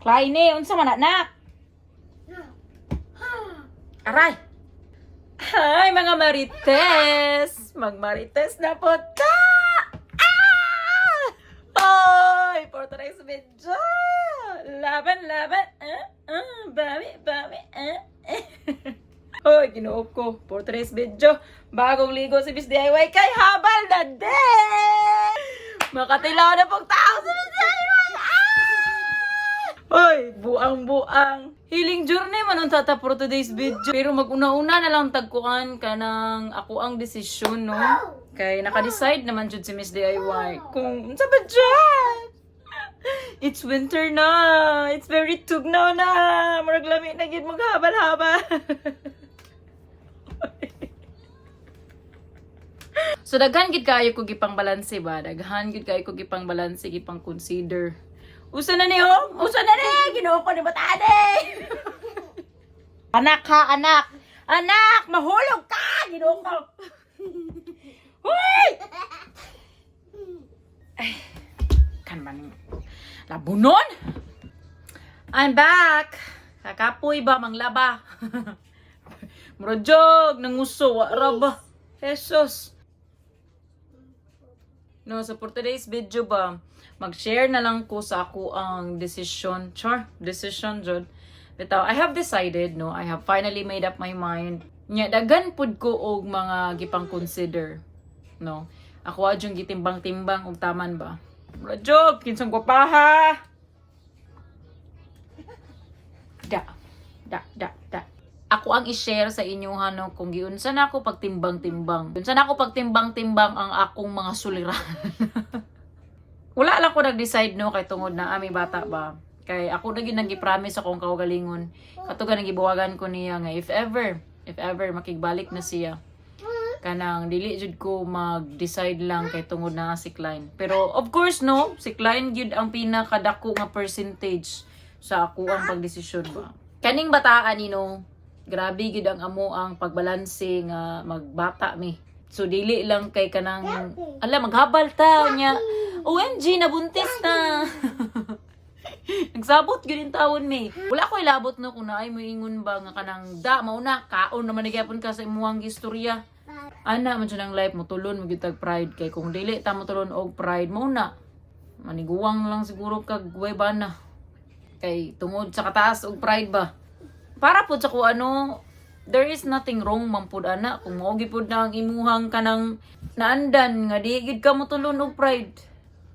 Kleine, unsa man anak? Aray! Hi, mga marites! Magmarites na po ta! Hoy! For today's video! Laban! Bawi! Hoy, ginoo ko. For today's video, bagong ligo si Miss DIY kay habal na din! Makatilaw na pong tao si Miss DIY! Hoy, buang. Healing journey man ang tata for today's video. Pero mag-una-una na lang tagkuan ka ng ako ang desisyon, no? Kay naka-decide naman jud si Miss DIY kung sa ba dyan? It's winter na. It's very tugnaw na. Murag lami na gid maghabal-habal. So daghan gid kayo ko gipang balanse ba? Daghan gid kayo ko gipang balanse, gipang consider. Usa na niyo? Usa na ni! Ginoo ko ni batade! Anak ha, anak! Anak! Mahulog ka! Ginoo ko! Huy! Ay, kan man labunon? I'm back! Kakapoy ba, manglaba? Murajog, nanguso, wara ba? Jesus! No, so for today's video ba, mag-share na lang ko sa ako ang decision. Decision, Jod. Bitaw, I have decided, no? I have finally made up my mind. Nya, dagan pud ko og mga gipang consider. No? Ako adjong gitimbang-timbang og taman ba? Rajog, kinsang ko pa ha? Da. Ako ang i-share sa inyo no, kung giunsa na ako pagtimbang-timbang. Giunsa na ako pagtimbang-timbang ang akong mga suliran. Wala lang ko nag-decide no kay tungod na ami bata ba. Kay ako na ginagipromise akong kaugalingon. Katugan nagibuwagan ko niya nga if ever makigbalik na siya. Kanang dili jud ko mag-decide lang kay tungod na si Klein. Pero of course no, si Klein gyud ang pinakadako nga percentage sa ako ang pagdesisyon ba. Kaning bataan ni no, grabe gyud ang amo ang pagbalanse nga magbata mi. So dili lang kay kanang maghabal ta nya. OMG, nabuntis na. Nagsabot gyud in taon mi. Wala ko ilabot no kung naay moingon ba nga kanang mauna kaon naman gyapon ka sa imuhang istorya. Ana man nang life mo tulon mo gyud tag pride kay kung dili ta mo tulon og pride mo na maniguwang lang siguro kag bana. Kay tungod sa kataas og pride ba. Para pud sa ko there is nothing wrong man pud ana kung mao gipud na ang imuhang kanang naandan nga di gid ka mo tulon og pride.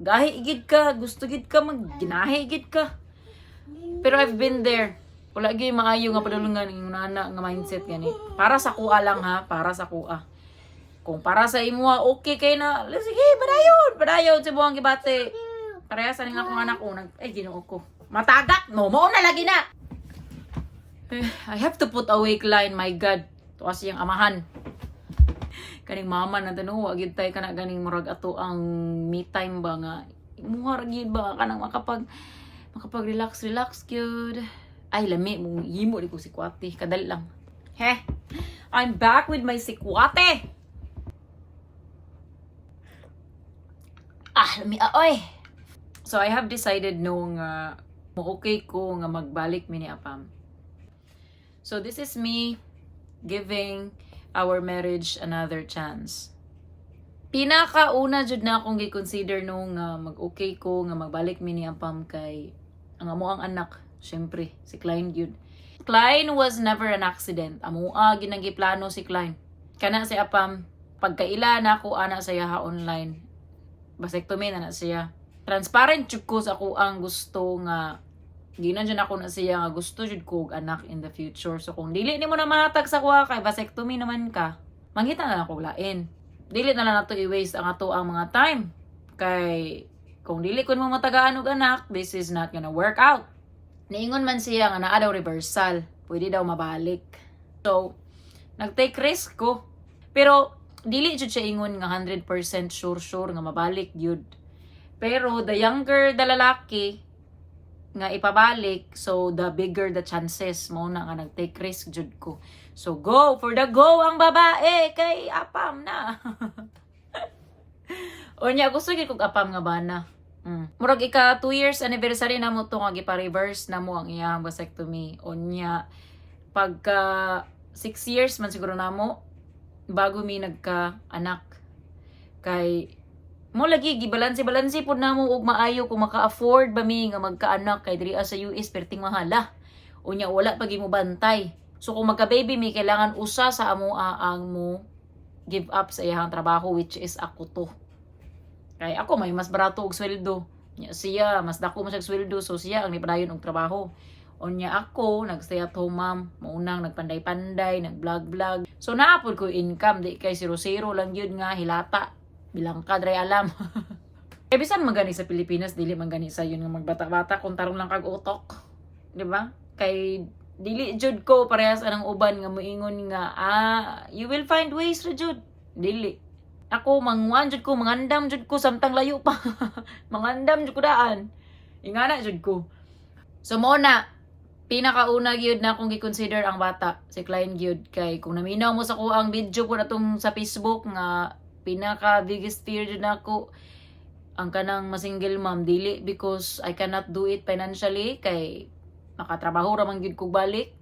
Gahi gid ka, gusto gid ka magginahi gid ka. Pero I've been there. Wala gyud maayo nga padulungan ng nana nga mindset gani. Para sa kuha lang ha, para sa kuha. Kung para sa imuha okay kay na, sige, padayon sa buwang gibate. Parehas ani nga akong anak ko Ginoo ko. Matagak no, mao na lagi na. I have to put away Klein, my God. Tuwa siyang amahan. Kaning mama na tanong, wag gid tay kana ganing murag ato ang me time ba nga. Imuha gid ba kanang makapag-relax gyud. Ay lami mo himo di ko si Kwate, kadal lang. I'm back with my sikwate. Lami oy. So I have decided no nga okay ko nga magbalik mi ni Apam. So this is me giving our marriage another chance. Pinakauna jud na akong gi-consider nung mag-okay ko nga magbalik mi ni Apam kay ang amo ang anak, syempre si Klein gyud. Klein was never an accident. Amoa ginagiplano si Klein. Kana si Apam pagkaila na ako ana saya online. Vasectomy na siya. Transparent jud ko sa ako ang gusto nga ginadyan ako na siya nga gusto jud ko og anak in the future. So kung dili nimo na mahatag sa kuha kay vasectomy naman ka, mangita na lang ko lain. Dili na lang nato i-waste ang ato ang mga time. Kay kung dili ko mo matagaan og anak, this is not gonna work out. Niingon man siya nga naa daw reversal, pwede daw mabalik. So nag-take risk ko. Pero dili jud siya ingon nga 100% sure nga mabalik jud. Pero the younger the lalaki nga ipabalik, so the bigger the chances mo na nga nag-take risk jud ko. So go for the go ang babae kay Apam na. O niya gusto gid kog Apam nga bana. Murag ika 2 years anniversary na mo to nga gipa-reverse na mo ang iyang vasectomy. Unya pagka 6 years man siguro na mo bago mi nagka-anak. Kay mo lagi gibalanse pud namo og maayo kung maka-afford ba mi nga magka-anak kay diri sa US perting mahala. Unya wala pa mo bantay. So kung magka-baby mi kailangan usa sa amoa ang mo give up sa iyang trabaho which is ako to. Kay ako may mas barato og sweldo. Siya mas dako man siya sweldo so siya ang nipadayon og trabaho. Unya ako nagstay at home ma'am, maunang nagpanday-panday, nag-vlog. So naapod ko income di kay 0 lang yun nga hilata. Bilang kadre alam. Kaya bisan magani sa Pilipinas dili man gani sa yun nga magbata-bata kung tarong lang kag utok. Di ba? Kay dili jud ko parehas anang uban nga moingon nga you will find ways ra jud. Dili. Ako mangwan jud ko, mangandam jud ko samtang layo pa. Mangandam jud ko daan. Ingana jud ko. So mo na pinakauna gyud na akong gi-consider ang bata si Klein gyud kay kung naminaw mo sa ko ang video ko natong sa Facebook nga pinaka biggest fear jud nako ang kanang masingle mom dili because I cannot do it financially kay makatrabaho ra man gyud kog balik.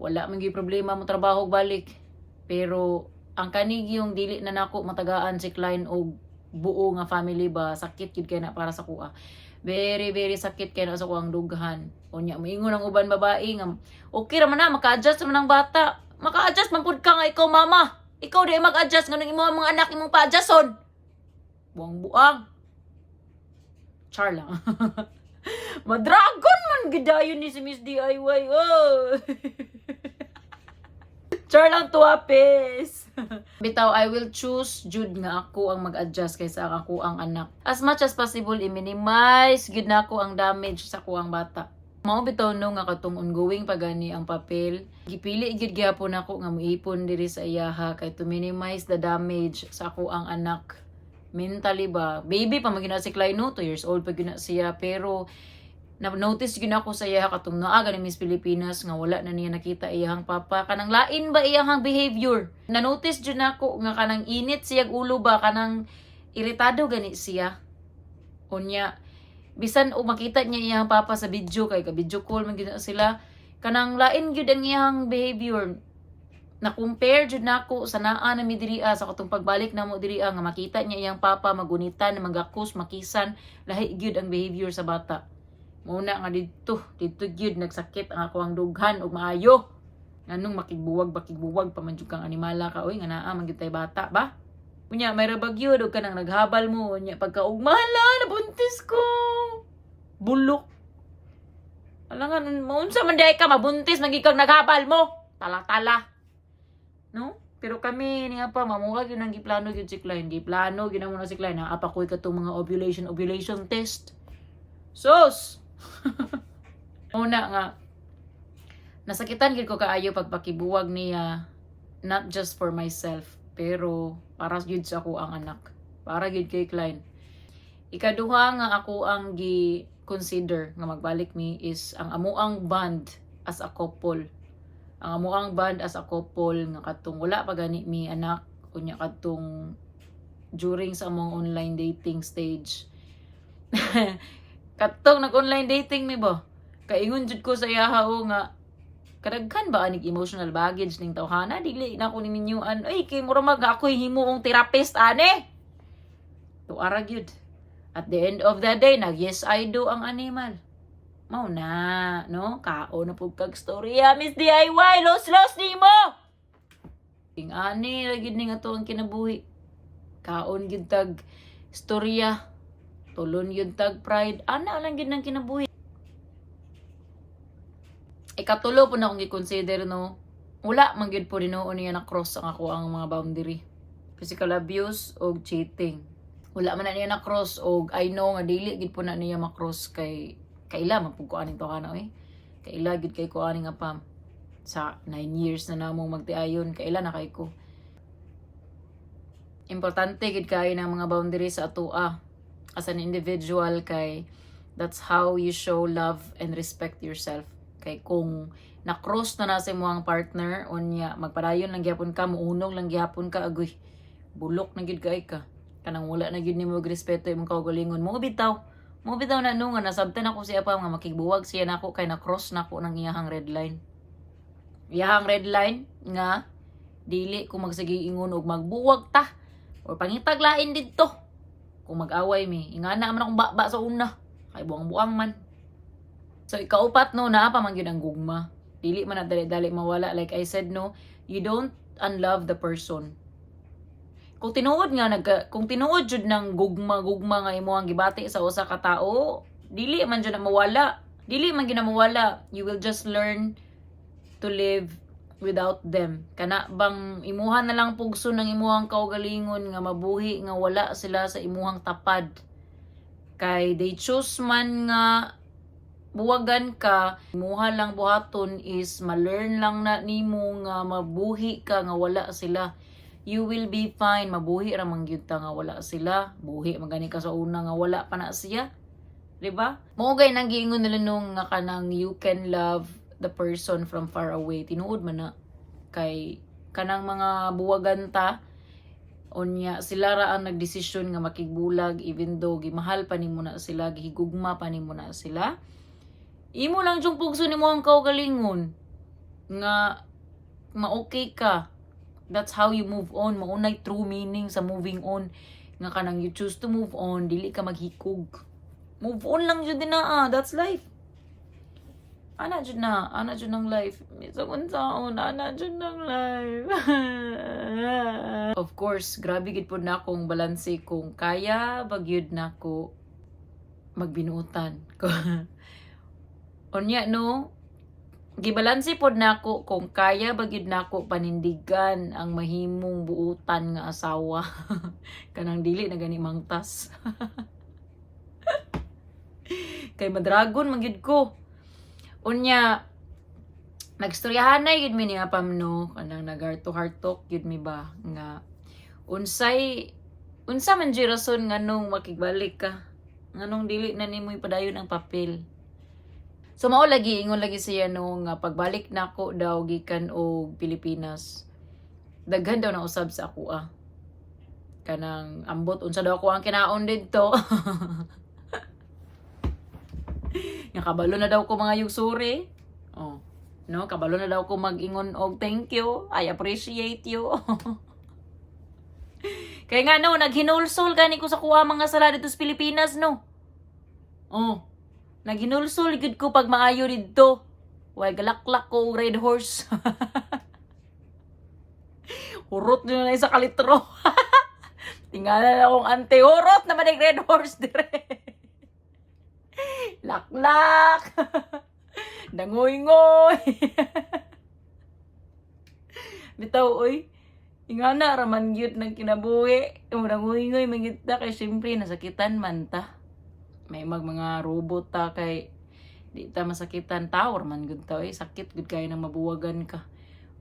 Wala man gyud problema mo trabaho og balik. Pero ang kanig yung dili na nako matagaan si Klein og buo nga family ba sakit gyud kay na para sa kuha. Very sakit kay na sa kuang dughan. Unya moingon ang uban babae nga okay ra man na maka-adjust man ang bata. Maka-adjust man pud ka nga ikaw mama. Ikaw di mag-adjust nganong imo mga anak imong pa-adjuston. Buang-buang. Char lang. Madragon man gidayon ni si Miss DIY. Oh. Char lang to apes. Bitaw, I will choose jud nga ako ang mag-adjust kaysa ako ang anak. As much as possible, i-minimize gud na ako ang damage sa kuang bata. Mao bitaw no nga katong ongoing pagani ang papel. Gipili gid gyapon ako nga muipon diri sa iyaha kay to minimize the damage sa ako ang anak. Mentally ba? Baby pa magina si Klein no, 2 years old pa gina siya pero na-notice yun ako sa iya katong naaga ni Miss Pilipinas nga wala na niya nakita iyang papa kanang lain ba iyang behavior. Na-notice yun ako nga kanang init siyag ulo ba kanang iritado gani siya. Unya bisan o makita niya iyang papa sa video kay ka video call man gina sila kanang lain gyud ang iyang behavior. Na compare jud nako sa naa na mi diri sa katong pagbalik namo diri nga makita niya iyang papa magunitan magakus makisan lahi gyud ang behavior sa bata. Muna nga dito gyud nagsakit ang ako ang dughan og maayo. Nganong makigbuwag pa man jud kang animala ka oy nga naa man gyud tay bata ba? Unya may rabagyo og kanang naghabal mo unya pagkaugmahala nabuntis ko. Bulok. Alangan maunsa man day ka mabuntis magikag naghabal mo. Tala-tala. No? Pero kami niya pa mamuha gyud nang giplano gyud si Klein. Giplano gyud mo na si Klein na apa koy katong mga ovulation test. Sus. Una nga nasakitan gid ko kaayo pagpakibuwag niya not just for myself pero para gyud sa ako ang anak para gyud kay Klein. Ikaduha nga ako ang gi-consider nga magbalik mi is ang amuang bond as a couple. Ang amuang bond as a couple nga katong wala pa gani mi anak unya katong during sa among online dating stage. Katong nag-online dating mi ba? Kaingon jud ko sa iyaha o nga kadaghan ba anig emotional baggage ning tawhana dili na ko niminyuan ay kay mura mag ako'y himuong therapist ane. To ara gyud. At the end of the day nag yes I do ang animal. Mao na, no? Kao na pug kag storya Miss DIY los nimo. King ani ra gyud ning ato ang kinabuhi. Kaon gyud tag storya. Tulon yun tag pride. Ana lang yun ang kinabuhi. Ikatulo po na akong i-consider no. Wala man yun po dinoon niya na cross ang ako ang mga boundary. Physical abuse o cheating. Wala man na niya na cross o I know nga dili gid po na niya makross kay kaila man pug ko aning to kana eh. Kaila gid kay ko aning apam. Sa 9 years na namong magtiayon kaila na kay ko. Importante gid kay ng mga boundaries sa atoa. As an individual kay that's how you show love and respect yourself. Kay kung na-cross na sa mo ang partner unya magpadayon lang gyapon ka muunog lang gyapon ka agoy bulok na gid kay ka kanang wala na gid nimo respeto imong kaugalingon mo bitaw Mo bitaw na no nga nasabtan ako siya pa nga makigbuwag siya nako kay na cross nako ng iyahang red line. Iyahang red line nga dili ko magsigi ingon og magbuwag ta or pangitaglain didto. Kung mag-away mi, ingana man akong baba sa una. Kay buang-buang man. So ikaupat no, naa pa man gyud ang gugma. Dili man na dali-dali mawala. Like I said no, you don't unlove the person. Kung tinuod jud ng gugma nga imo ang gibati sa usa ka tao, dili man jud na mawala. Dili man gyud na mawala. You will just learn to live without them. Kana bang imuhan na lang pugso ng imuhang kaugalingon nga mabuhi nga wala sila sa imuhang tapad. Kay they choose man nga buwagan ka, imuha lang buhaton is ma-learn lang na nimo nga mabuhi ka nga wala sila. You will be fine. Mabuhi ra man gyud ta nga wala sila. Buhi magani ka sa una nga wala pa na siya. 'Di ba? Mao gay nang giingon nila nung nga kanang you can love the person from far away. Tinuod man na kay kanang mga buwagan ta unya sila ra ang nagdesisyon nga makigbulag even though gimahal pa nimo na sila, gihigugma pa nimo na sila. Imo lang jung pugso nimo ang kaugalingon nga ma-okay ka. That's how you move on. Maunay true meaning sa moving on. Nga kanang you choose to move on, dili ka maghikog. Move on lang jud na. That's life. Ana jud ng life. Sa unsaon, ana jud ng life. Of course, grabe gid pud na akong balanse kung kaya bagyud nako magbinuotan. Unya no, gibalanse pod nako kung kaya bagyud nako panindigan ang mahimong buutan nga asawa. Kanang dili na gani mangtas. Kay madragon magyud ko. Unya nagstoryahan na yun mi ni apam no, kanang nag-heart to heart talk yun mi ba nga unsa man di rason nganong makigbalik ka, nganong dili na nimo ipadayon ang papel. So mao lagi ingon lagi siya no nga pagbalik nako daw gikan og Pilipinas, daghan daw na usab sa ako kanang ambot unsa daw ako ang kinaon didto. Nga kabalo na daw ko mga yugsuri. Oh, no, kabalo na daw ko mag-ingon og thank you, I appreciate you. Kaya nga no, naghinulsol gani ko sa kuha mga sala dito sa Pilipinas no. Oh, naghinulsol gud ko pag maayo didto. Way galaklak ko red horse. Hurot nyo na sa kalitro. Tingala na akong anti-hurot na manig red horse dire. Laklak. Dangoy-ngoy. Bitaw oy. Ingana raman gyud nang kinabuhi. Dangoy-ngoy magit ta kay syempre nasakitan man ta. May mga robot ta kay di ta masakitan tower man gud ta oy. Sakit gud kay nang mabuwagan ka.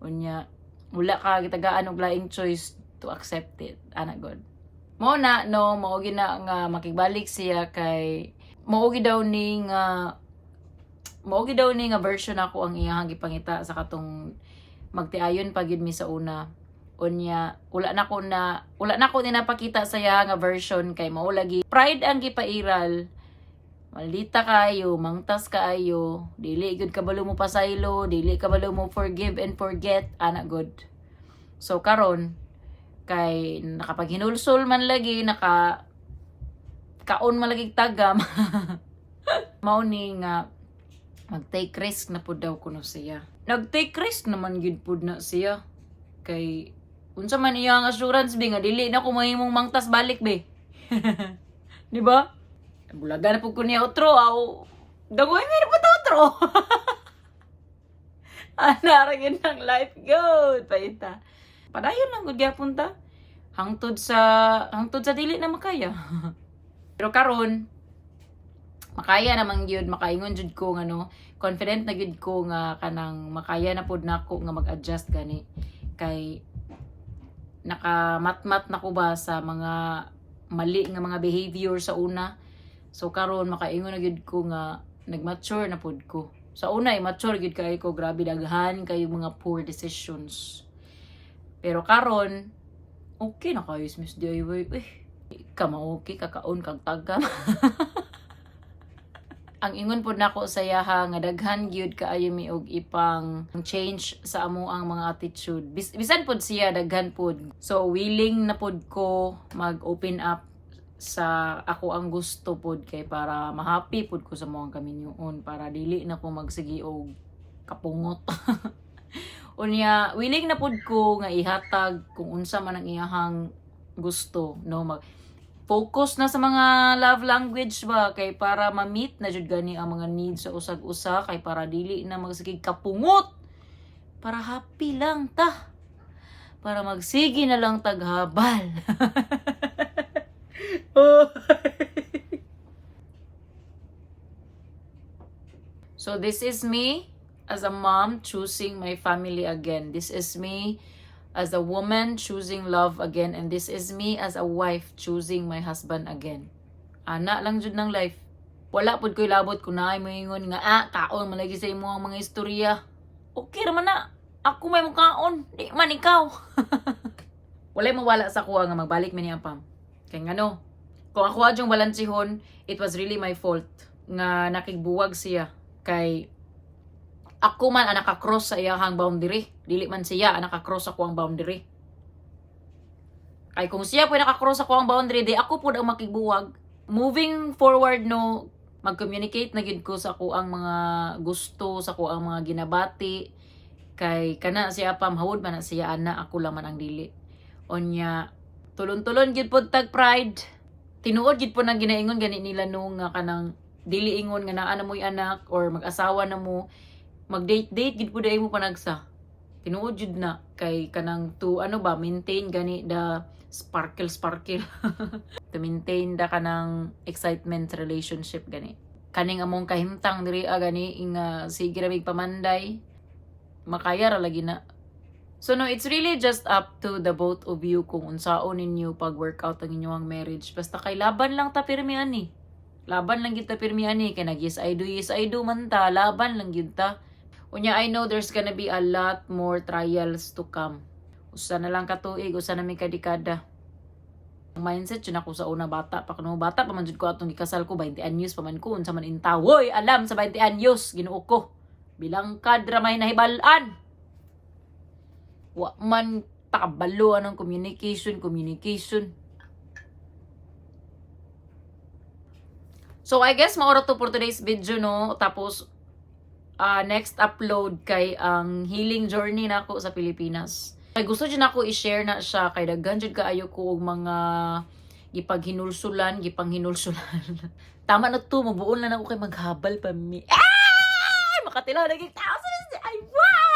Unya wala ka gitagaan og laing choice to accept it. Ana god. Mo na no, mao gina nga makigbalik siya kay mao daw ni nga version ako ang iyang gipangita sa katong magtiayon pagid mi sa una. Unya wala na ko napakita sa iya nga version kay mao lagi pride ang gipairal. Maldita kayo, mangtas kaayo, dili gud kabalo mo pasaylo, dili kabalo mo forgive and forget, ana good. So karon kay nakapaghinulsol man lagi, kaon malagig tagam. Mao ni nga mag-take risk na pud daw kuno siya. Nag-take risk naman gid pud na siya. Kay unsa man iyang assurance bi nga dili na ko mahimong mangtas balik be. Di ba? Bulaga na pud ko niya otro aw. Dagoy mi na pud otro. Ana ra gyud ang life good paita. Padayon lang gud gyapon ta. Hangtod sa dili na makaya. Pero karon makaya naman gyud, makaingon jud ko nga no, confident na gyud ko nga kanang makaya na pud nako nga mag-adjust gani kay nakamatmat na ko ba sa mga mali nga mga behavior sa una. So karon makaingon na gyud ko nga nag-mature na pud ko. Sa una mature gyud kay ko, grabe daghan kayo mga poor decisions. Pero karon okay na kayo Miss DIY. Ka okay kakaon kag tagam. ang ingon pod nako sa yaha nga daghan gyud kaayo mi og ipang change sa amo ang mga attitude. Bisan pod siya daghan pod. So willing na pod ko mag-open up sa ako ang gusto pod kay para ma-happy pod ko sa mga kaminyoon para dili na ko magsigi og kapungot. Unya willing na pod ko nga ihatag kung unsa man ang iyahang gusto no focus na sa mga love language ba kay para ma-meet na jud gani ang mga needs sa usag-usa kay para dili na magsigig kapungot para happy lang ta para magsigi na lang taghabal. Oh. So this is me as a mom choosing my family again. This is me as a woman choosing love again, and this is me as a wife choosing my husband again. Ana lang jud ng life. Wala pud ko'y labot kung naay moingon nga kaon malagi sa imo ang mga istorya. Okay ra man na. Ako may mukaon, di man ikaw. Walay mawala sa kuha nga magbalik mi ni Apam. Kay ngano, kung ako adyong balansihon, it was really my fault nga nakigbuwag siya kay ako man ang nakakross sa iyahang boundary. Dili man siya ang nakakross ako ang boundary. Ay kung siya po nakakross ako ang boundary, di ako po ang makigbuwag. Moving forward no, mag-communicate na gid ko sa ako ang mga gusto, sa ako ang mga ginabati. Kay kana siya Pam, hawod man na siya ana, ako lang man ang dili. Onya, tulon-tulon gid po tag pride. Tinuod gid po nang ginaingon gani nila nung nga kanang dili ingon nga naa na mo'y anak or mag-asawa na mo. Mag-date-date gid pud ay mo panagsa. Tinuod jud na kay kanang to maintain gani the sparkle. To maintain da kanang excitement relationship gani. Kaning among kahimtang diri gani inga sige ra mig pamanday. Makaya ra lagi na. So no, it's really just up to the both of you kung unsaon ninyo pag-workout ang inyong marriage. Basta kay laban lang ta pirmi ani. Laban lang gyud ta pirmi ani kay nag yes I do man ta, laban lang gyud ta. Unya, I know there's gonna be a lot more trials to come. Usa na lang katuig, usa na may kadikada. Ang mindset yun ako sa una bata. Pakano bata pa man jud ko atong gikasal ko, 20 anyos pa man ko, unsa man intaw. Woy, alam sa 20 anyos, Ginoo ko. Bilang kadra may nahibalan. Wa man takabaluan ng communication. So, I guess maura to for today's video, no? Tapos, next upload kay ang healing journey nako sa Pilipinas. Kay gusto jud nako i-share na siya kay daghan jud kaayo ko og mga gipanghinulsulan. Tama na to, mabuon na ako kay maghabal pa mi. Ay! Makatilaw lagi tao. Ay, wow!